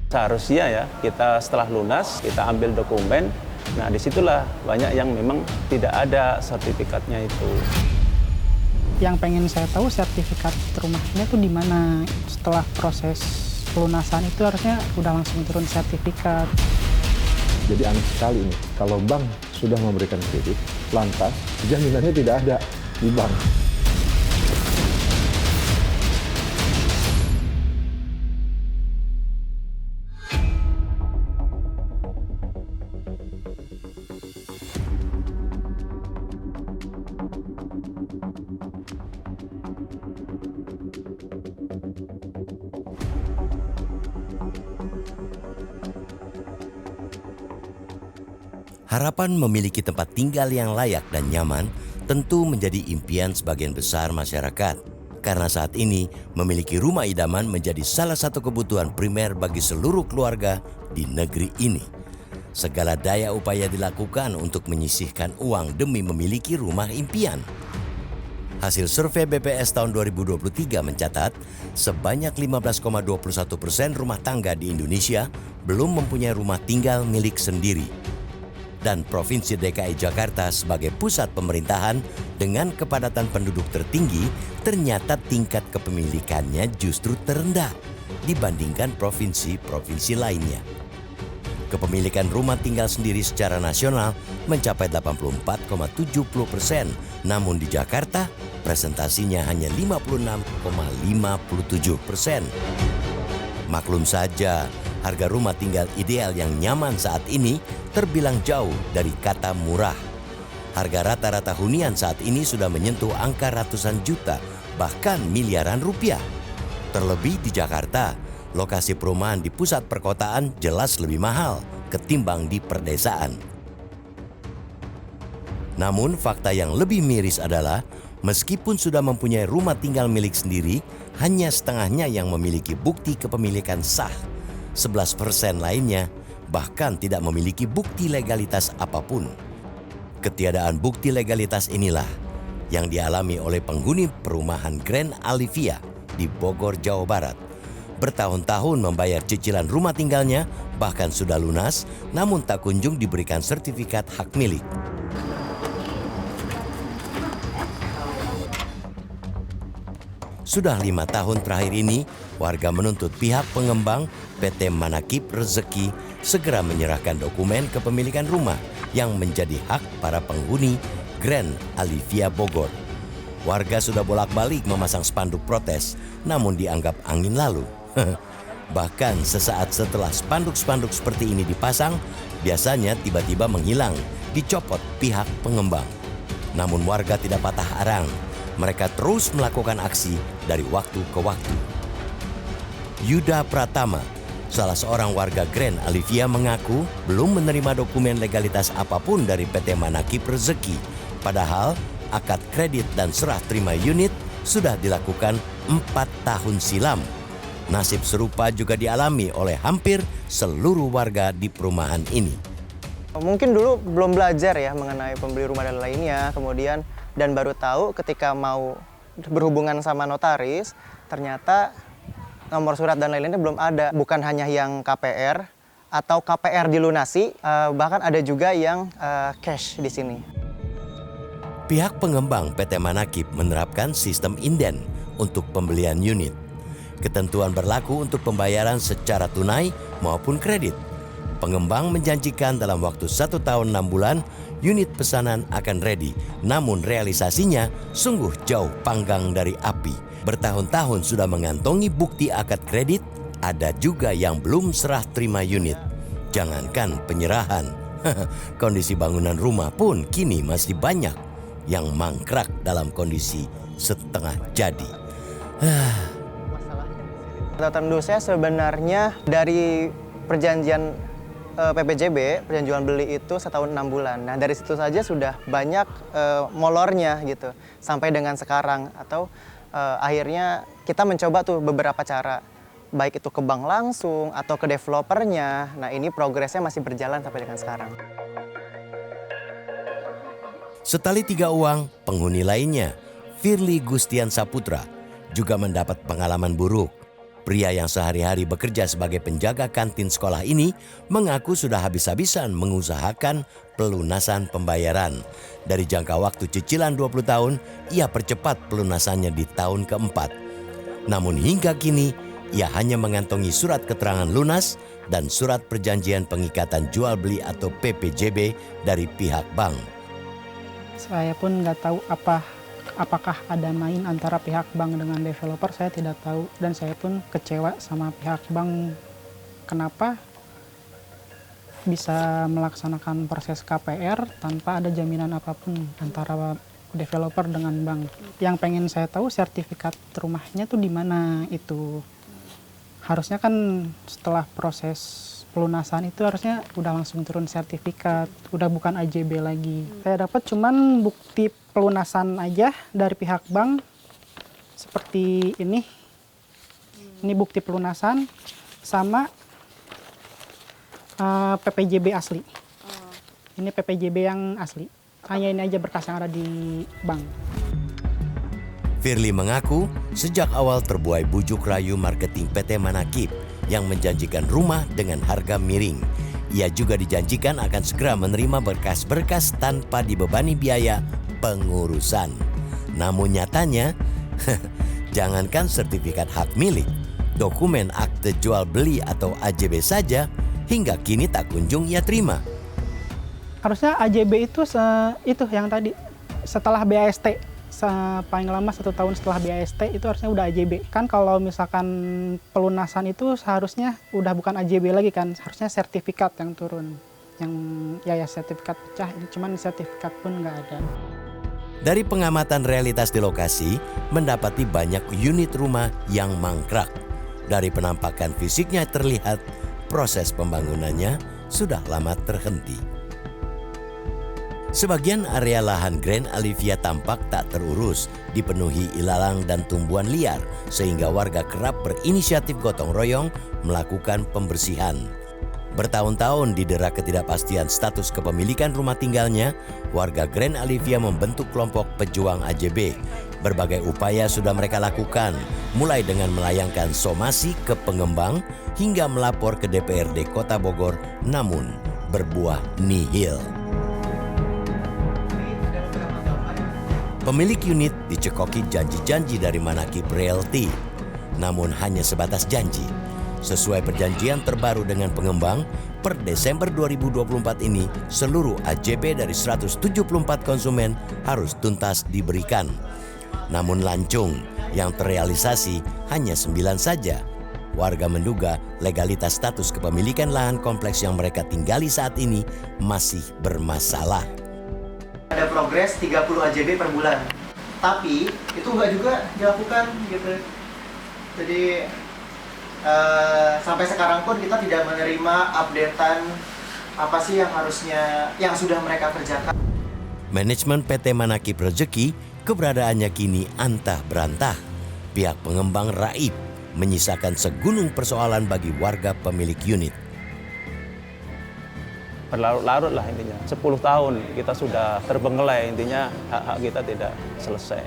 Seharusnya ya kita setelah lunas, kita ambil dokumen, nah disitulah banyak yang memang tidak ada sertifikatnya itu. Yang pengen saya tahu sertifikat rumahnya itu di mana. Setelah proses pelunasan itu harusnya udah langsung turun sertifikat. Jadi aneh sekali ini, kalau bank sudah memberikan kredit, lantas jaminannya tidak ada di bank. Harapan memiliki tempat tinggal yang layak dan nyaman tentu menjadi impian sebagian besar masyarakat. Karena saat ini memiliki rumah idaman menjadi salah satu kebutuhan primer bagi seluruh keluarga di negeri ini. Segala daya upaya dilakukan untuk menyisihkan uang demi memiliki rumah impian. Hasil survei BPS tahun 2023 mencatat sebanyak 15,21% rumah tangga di Indonesia belum mempunyai rumah tinggal milik sendiri. Dan Provinsi DKI Jakarta sebagai pusat pemerintahan dengan kepadatan penduduk tertinggi, ternyata tingkat kepemilikannya justru terendah dibandingkan provinsi-provinsi lainnya. Kepemilikan rumah tinggal sendiri secara nasional mencapai 84,70%, namun di Jakarta presentasinya hanya 56,57%. Maklum saja, harga rumah tinggal ideal yang nyaman saat ini terbilang jauh dari kata murah. Harga rata-rata hunian saat ini sudah menyentuh angka ratusan juta, bahkan miliaran rupiah. Terlebih di Jakarta, lokasi perumahan di pusat perkotaan jelas lebih mahal ketimbang di perdesaan. Namun fakta yang lebih miris adalah meskipun sudah mempunyai rumah tinggal milik sendiri, hanya setengahnya yang memiliki bukti kepemilikan sah. 11% lainnya bahkan tidak memiliki bukti legalitas apapun. Ketiadaan bukti legalitas inilah yang dialami oleh penghuni perumahan Grand Alivia di Bogor, Jawa Barat. Bertahun-tahun membayar cicilan rumah tinggalnya, bahkan sudah lunas, namun tak kunjung diberikan sertifikat hak milik. Sudah 5 tahun terakhir ini, warga menuntut pihak pengembang PT Manakib Rezeki segera menyerahkan dokumen kepemilikan rumah yang menjadi hak para penghuni Grand Alivia Bogor. Warga sudah bolak-balik memasang spanduk protes, namun dianggap angin lalu. Bahkan sesaat setelah spanduk-spanduk seperti ini dipasang, biasanya tiba-tiba menghilang, dicopot pihak pengembang. Namun warga tidak patah arang. Mereka terus melakukan aksi dari waktu ke waktu. Yuda Pratama, salah seorang warga Grand Alivia, mengaku belum menerima dokumen legalitas apapun dari PT Manakib Rezeki. Padahal akad kredit dan serah terima unit sudah dilakukan 4 tahun silam. Nasib serupa juga dialami oleh hampir seluruh warga di perumahan ini. Mungkin dulu belum belajar ya mengenai pembeli rumah dan lainnya, kemudian dan baru tahu ketika mau berhubungan sama notaris, ternyata nomor surat dan lain-lainnya belum ada. Bukan hanya yang KPR atau KPR dilunasi, bahkan ada juga yang cash di sini. Pihak pengembang PT Manakib menerapkan sistem inden untuk pembelian unit. Ketentuan berlaku untuk pembayaran secara tunai maupun kredit. Pengembang menjanjikan dalam waktu 1 tahun 6 bulan, unit pesanan akan ready. Namun realisasinya sungguh jauh panggang dari api. Bertahun-tahun sudah mengantongi bukti akad kredit, ada juga yang belum serah terima unit. Jangankan penyerahan, kondisi bangunan rumah pun kini masih banyak yang mangkrak dalam kondisi setengah jadi. Catatan dulu saya sebenarnya dari perjanjian PPJB, perjanjian beli itu 1 tahun 6 bulan. Nah dari situ saja sudah banyak molornya gitu sampai dengan sekarang. Atau akhirnya kita mencoba tuh beberapa cara, baik itu ke bank langsung atau ke developernya. Nah ini progresnya masih berjalan sampai dengan sekarang. Setali 3 uang, penghuni lainnya, Firly Gustian Saputra, juga mendapat pengalaman buruk. Pria yang sehari-hari bekerja sebagai penjaga kantin sekolah ini mengaku sudah habis-habisan mengusahakan pelunasan pembayaran. Dari jangka waktu cicilan 20 tahun, ia percepat pelunasannya di tahun keempat. Namun hingga kini, ia hanya mengantongi surat keterangan lunas dan surat perjanjian pengikatan jual beli atau PPJB dari pihak bank. Saya pun nggak tahu apakah ada main antara pihak bank dengan developer, saya tidak tahu. Dan saya pun kecewa sama pihak bank, kenapa bisa melaksanakan proses KPR tanpa ada jaminan apapun antara developer dengan bank. Yang pengen saya tahu sertifikat rumahnya tuh di mana itu. Harusnya kan setelah proses pelunasan itu harusnya udah langsung turun sertifikat, udah bukan AJB lagi. Saya dapat cuman bukti pelunasan aja dari pihak bank seperti ini. Ini bukti pelunasan sama PPJB asli. Ini PPJB yang asli. Hanya ini aja berkas yang ada di bank. Firly mengaku sejak awal terbuai bujuk rayu marketing PT Manakib yang menjanjikan rumah dengan harga miring. Ia juga dijanjikan akan segera menerima berkas-berkas tanpa dibebani biaya pengurusan. Namun nyatanya, jangankan sertifikat hak milik, dokumen akte jual beli atau AJB saja hingga kini tak kunjung ia terima. Harusnya AJB itu yang tadi setelah BAST. Paling lama 1 tahun setelah BAST itu harusnya udah AJB. Kan kalau misalkan pelunasan itu seharusnya udah bukan AJB lagi kan, harusnya sertifikat yang turun. Yang ya sertifikat pecah, cuman sertifikat pun nggak ada. Dari pengamatan realitas di lokasi, mendapati banyak unit rumah yang mangkrak. Dari penampakan fisiknya terlihat proses pembangunannya sudah lama terhenti. Sebagian area lahan Grand Alivia tampak tak terurus, dipenuhi ilalang dan tumbuhan liar, sehingga warga kerap berinisiatif gotong royong melakukan pembersihan. Bertahun-tahun didera ketidakpastian status kepemilikan rumah tinggalnya, warga Grand Alivia membentuk kelompok pejuang AJB. Berbagai upaya sudah mereka lakukan, mulai dengan melayangkan somasi ke pengembang hingga melapor ke DPRD Kota Bogor, namun berbuah nihil. Pemilik unit dicekoki janji-janji dari Manakib Realty, namun hanya sebatas janji. Sesuai perjanjian terbaru dengan pengembang, per Desember 2024 ini seluruh AJB dari 174 konsumen harus tuntas diberikan. Namun lancung, yang terrealisasi hanya 9 saja. Warga menduga legalitas status kepemilikan lahan kompleks yang mereka tinggali saat ini masih bermasalah. Ada progres 30 AJB per bulan, tapi itu nggak juga dilakukan gitu. Jadi sampai sekarang pun kita tidak menerima updatean apa sih yang sudah mereka kerjakan. Manajemen PT Manakib Rezeki keberadaannya kini antah berantah. Pihak pengembang raib menyisakan segunung persoalan bagi warga pemilik unit. Berlarut-larut lah intinya. 10 tahun kita sudah terbengkelai, intinya hak-hak kita tidak selesai.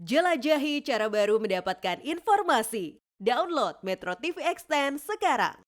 Jelajahi cara baru mendapatkan informasi. Download Metro TV Extend sekarang.